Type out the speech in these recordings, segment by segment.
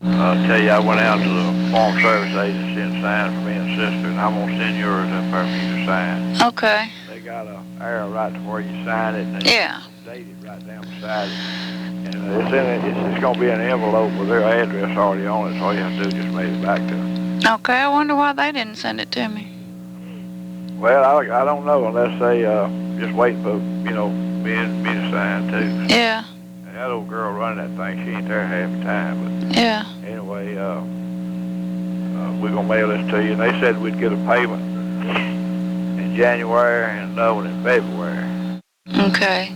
I'll tell you, I went out to the Farm Service Agency and signed for me and sister, and I'm going to send yours up there for you to sign. Okay. They got a arrow right to where you sign it, and they date it right down beside it. And it's in it. It's going to be an envelope with their address already on it, so all you have to do is just mail it back to them. Okay, I wonder why they didn't send it to me. Well, I don't know unless they just wait for, me to sign too. Yeah. And that old girl running that thing, she ain't there half the time. But yeah. Anyway, we're going to mail this to you. And they said we'd get a payment in January and another one in February. Okay.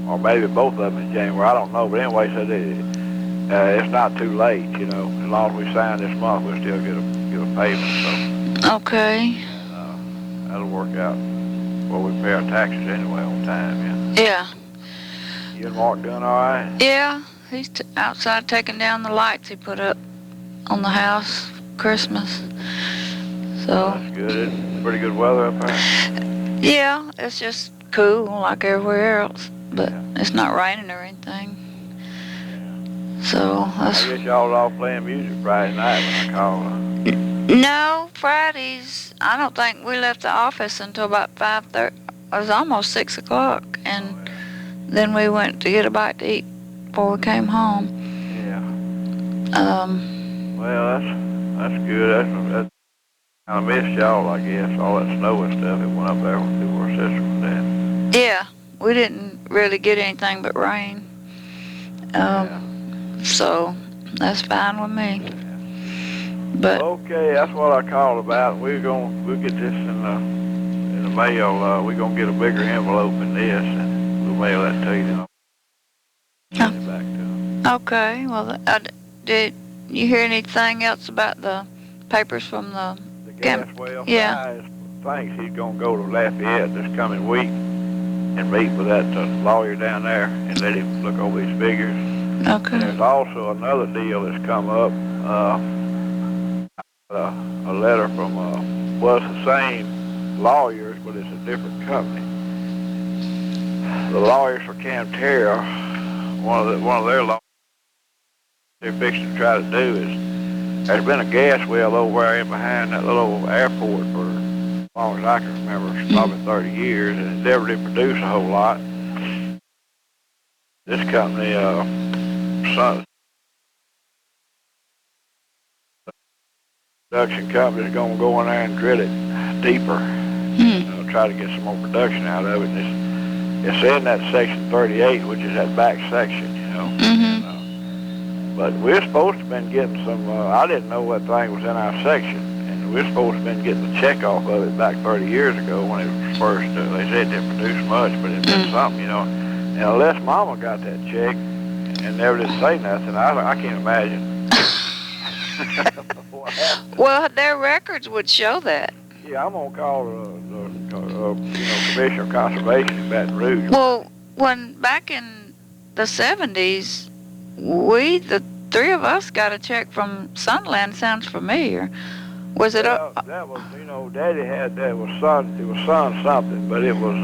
Or maybe both of them in January. I don't know. But anyway, said it's not too late, As long as we sign this month, we'll still get a payment. So. Okay. And, that'll work out. Well, we pay our taxes anyway on time, Yeah. You and Mark doing all right? Yeah. He's outside taking down the lights he put up on the house for Christmas. So. That's good. It's pretty good weather up there. Yeah, it's just cool like everywhere else, but it's not raining or anything. So that's. I guess y'all was all playing music Friday night when I called. No, Fridays. I don't think we left the office until about 5:30. It was almost 6 o'clock, and then we went to get a bite to eat before we came home. Yeah. Well, that's good. That's I missed y'all, I guess. All that snow and stuff. It went up there through our sister and dad. Yeah, we didn't really get anything but rain. So that's fine with me. But okay, that's what I called about. We'll get this in the mail. We're gonna get a bigger envelope than this, and we'll mail that to you. Send it back to them. Okay. Well, did you hear anything else about the papers from the gas well? Yeah. Thinks he's gonna go to Lafayette this coming week and meet with that lawyer down there and let him look over these figures. Okay. And there's also another deal that's come up. A letter from well, it's the same lawyers, but it's a different company. The lawyers for Camterra, one of their lawyers, they're fixing to try to do is there's been a gas well over there in behind that little airport for as long as I can remember, it's probably 30 years, and it never did produce a whole lot. This company, production company is going to go in there and drill it deeper, try to get some more production out of it. And it's in that section 38, which is that back section, But we're supposed to have been getting some, I didn't know that thing was in our section, and we're supposed to have been getting the check off of it back 30 years ago when it was first, they said it didn't produce much, but it did something, And unless Mama got that check and never did say nothing, I can't imagine. Well, their records would show that. Yeah, I'm going to call the Commissioner of Conservation in Baton Rouge. Well, when back in the 70s, the three of us got a check from Sunland. Sounds familiar. Was it that was, Daddy had, it was Sun something, but it was,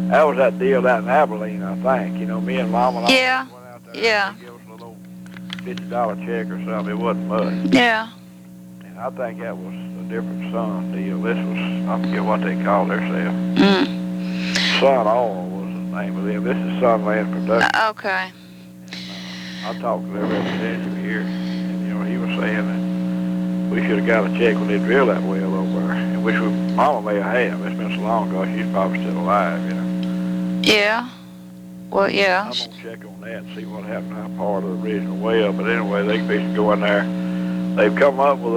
that was that deal out in Abilene, I think. Me and Mama and I went out there. Yeah. They gave us a little $50 check or something. It wasn't much. Yeah. And I think that was a different Sun deal. This was, I forget what they called themselves. Sun Oil was the name of them. This is Sunland Production. Okay. I talked to their representative here, and he was saying that we should have got a check when they drilled that well over there, and which Mama may have. It's been so long ago, she's probably still alive, Yeah. Well, yeah. I'm gonna check on that and see what happened to that part of the original well. But anyway, they can go in there. They've come up with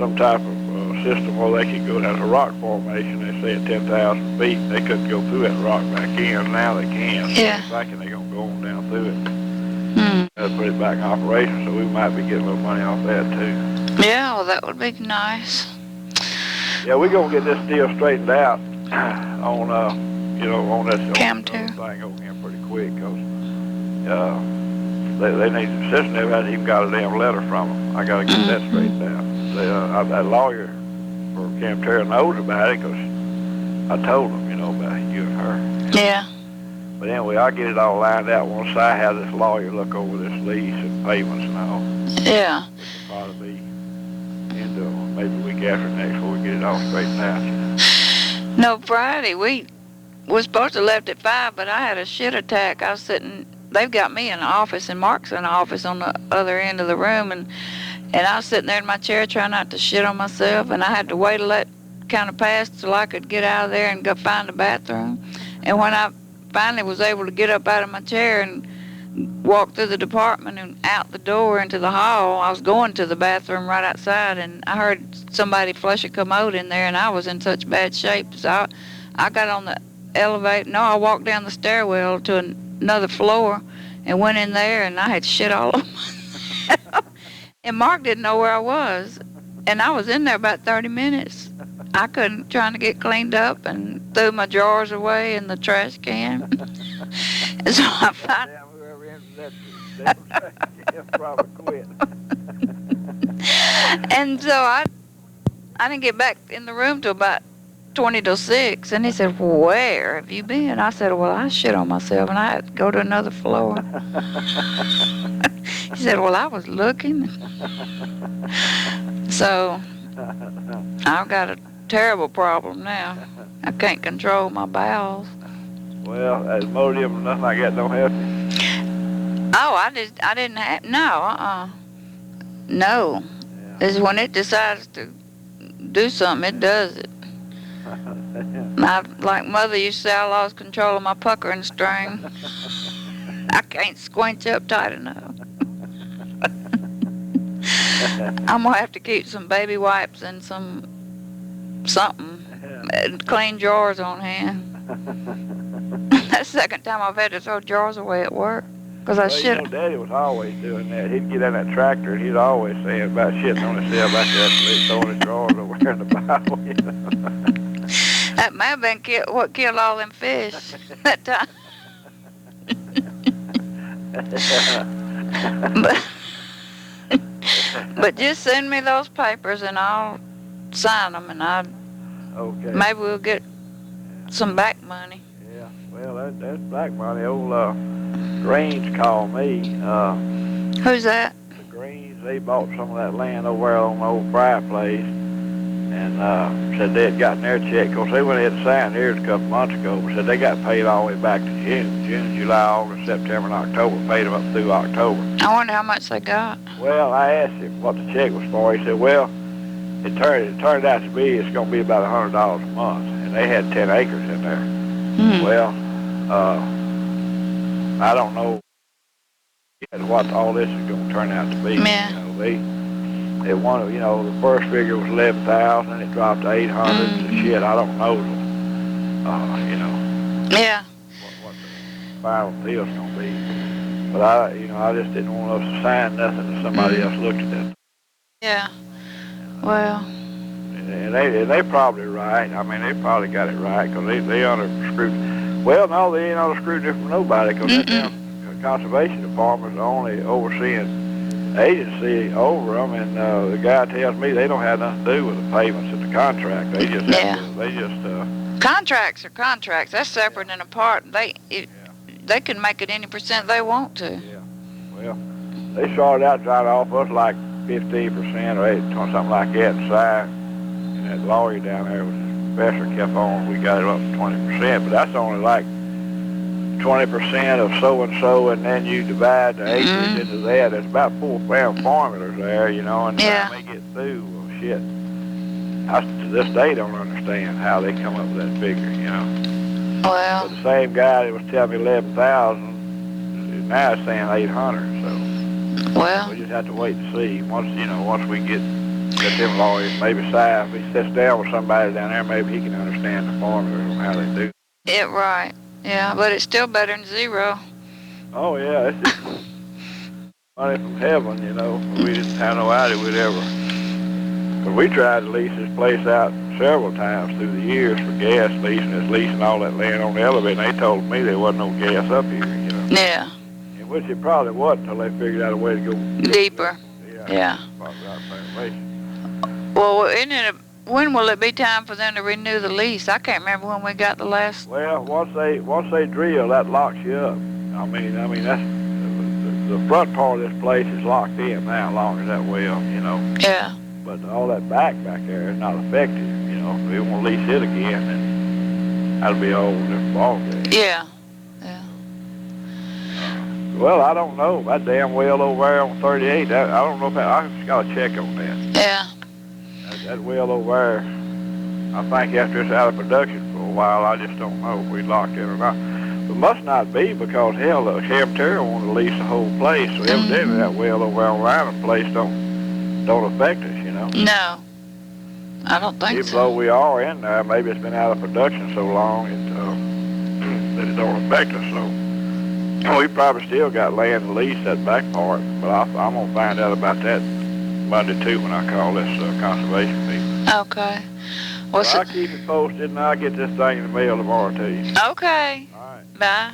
some type of system where they can go down to rock formation. They say at 10,000 feet, they couldn't go through that rock back in. Now they can. Yeah. Back and they're gonna go on down through it. Put it back in operation, so we might be getting a little money off that too. Yeah, well, that would be nice. Yeah, we're gonna get this deal straightened out on on that Camterra thing over here pretty quick, because they need to assist. They haven't even got a damn letter from them. I gotta get that straightened out. That lawyer for Camterra knows about it, because I told him, about you and her. Yeah. But anyway, I'll get it all lined out once I have this lawyer look over this lease and payments and all. Yeah. Which will probably be into maybe a week after next before we get it all straightened out. No, Friday, we was supposed to have left at 5, but I had a shit attack. I was sitting, they've got me in the office, and Mark's in the office on the other end of the room, and I was sitting there in my chair trying not to shit on myself, and I had to wait till that kind of passed till I could get out of there and go find the bathroom. And when I finally was able to get up out of my chair and walk through the department and out the door into the hall, I was going to the bathroom right outside, and I heard somebody flush a commode in there, and I was in such bad shape. So I got on the elevator. No, I walked down the stairwell to another floor and went in there, and I had shit all over myself. And Mark didn't know where I was. And I was in there about 30 minutes. I couldn't, trying to get cleaned up, and threw my drawers away in the trash can. And so I finally... And so I didn't get back in the room till about 20 to 6. And he said, "Where have you been?" I said, "Well, I shit on myself, and I had to go to another floor." He said, "Well, I was looking." So I've got a terrible problem now. I can't control my bowels. Well, as Imodium, nothing like that don't help you? Oh, I didn't have, no, no. Yeah. It's when it decides to do something, it does it. Like Mother used to say, I lost control of my puckering string. I can't squinch up tight enough. I'm going to have to keep some baby wipes and something, and clean drawers on hand. That's the second time I've had to throw drawers away at work. Because I should have. Daddy was always doing that. He'd get in that tractor, and he'd always say about shitting on himself back there, throwing his drawers over there in the Bible, you know. That may have been what killed all them fish that time. But just send me those papers, and I'll sign them, and okay. Maybe we'll get some back money. Yeah, well, that's back money. Old Greens called me. Who's that? The Greens, they bought some of that land over there on the old Fry place, and said they had gotten their check. Of course, they went ahead and signed theirs a couple months ago, but said they got paid all the way back to June, July, August, September, and October. Paid them up through October. I wonder how much they got. Well, I asked him what the check was for. He said, well, it turned out to be it's going to be about $100 a month, and they had 10 acres in there. Well, I don't know what all this is going to turn out to be. Yeah. You know, they wanted, you know, the first figure was 11,000, and it dropped to 800. Shit, I don't know. You know. Yeah. What the final deal's going to be. But I just didn't want us to sign nothing that somebody else looked at that. Yeah. Well. And they probably right. I mean, they probably got it right because they under scrutiny. Well, no, they ain't under scrutiny from nobody because that damn conservation department's the only overseeing agency over them, and the guy tells me they don't have nothing to do with the payments and the contract. They just Contracts are contracts. That's separate and apart. They can make it any percent they want to. Yeah. Well, they started out trying to offer us like 15% or 8, something like that inside. And that lawyer down there was professor kept on. We got it up to 20%, but that's only like 20% of so-and-so, and then you divide the acres into that. There's about 4 formulas there, you know, and when they get through, well, shit. I to this day don't understand how they come up with that figure, you know. Well. But the same guy that was telling me 11,000, now it's saying 800, so. Well. We just have to wait and see. Once we get them lawyers, maybe Si, if he sits down with somebody down there, maybe he can understand the formulas on how they do. Yeah, right. Yeah, but it's still better than zero. Oh, yeah, it's just money from heaven, you know. We didn't have no idea we'd ever. But we tried to lease this place out several times through the years for gas leasing all that land on the elevator, and they told me there wasn't no gas up here, you know. Yeah. And which it probably wasn't until they figured out a way to go deeper. Yeah. Probably out there. Well, isn't it when will it be time for them to renew the lease? I can't remember when we got the last. Well, once they drill, that locks you up. I mean that's the front part of this place is locked in now, as long as that well, you know. Yeah. But all that back there is not affected, you know. If they want to lease it again, then that'll be a whole different ballgame. Yeah. Yeah. Well, I don't know. That damn well over there on 38, I don't know if I just got to check on that. Yeah. That well over there, I think after it's out of production for a while, I just don't know if we locked it or not. It must not be because, hell, the Terra wanted to lease the whole place, so evidently that well over around the place don't affect us, you know. No. I don't think Even so. though we are in there, maybe it's been out of production so long that it don't affect us, so we probably still got land to lease that back part, but I'm going to find out about that Monday, too, when I call this conservation people. Okay. Well, I'll keep it posted, and I'll get this thing in the mail tomorrow to you. Okay. All right. Bye.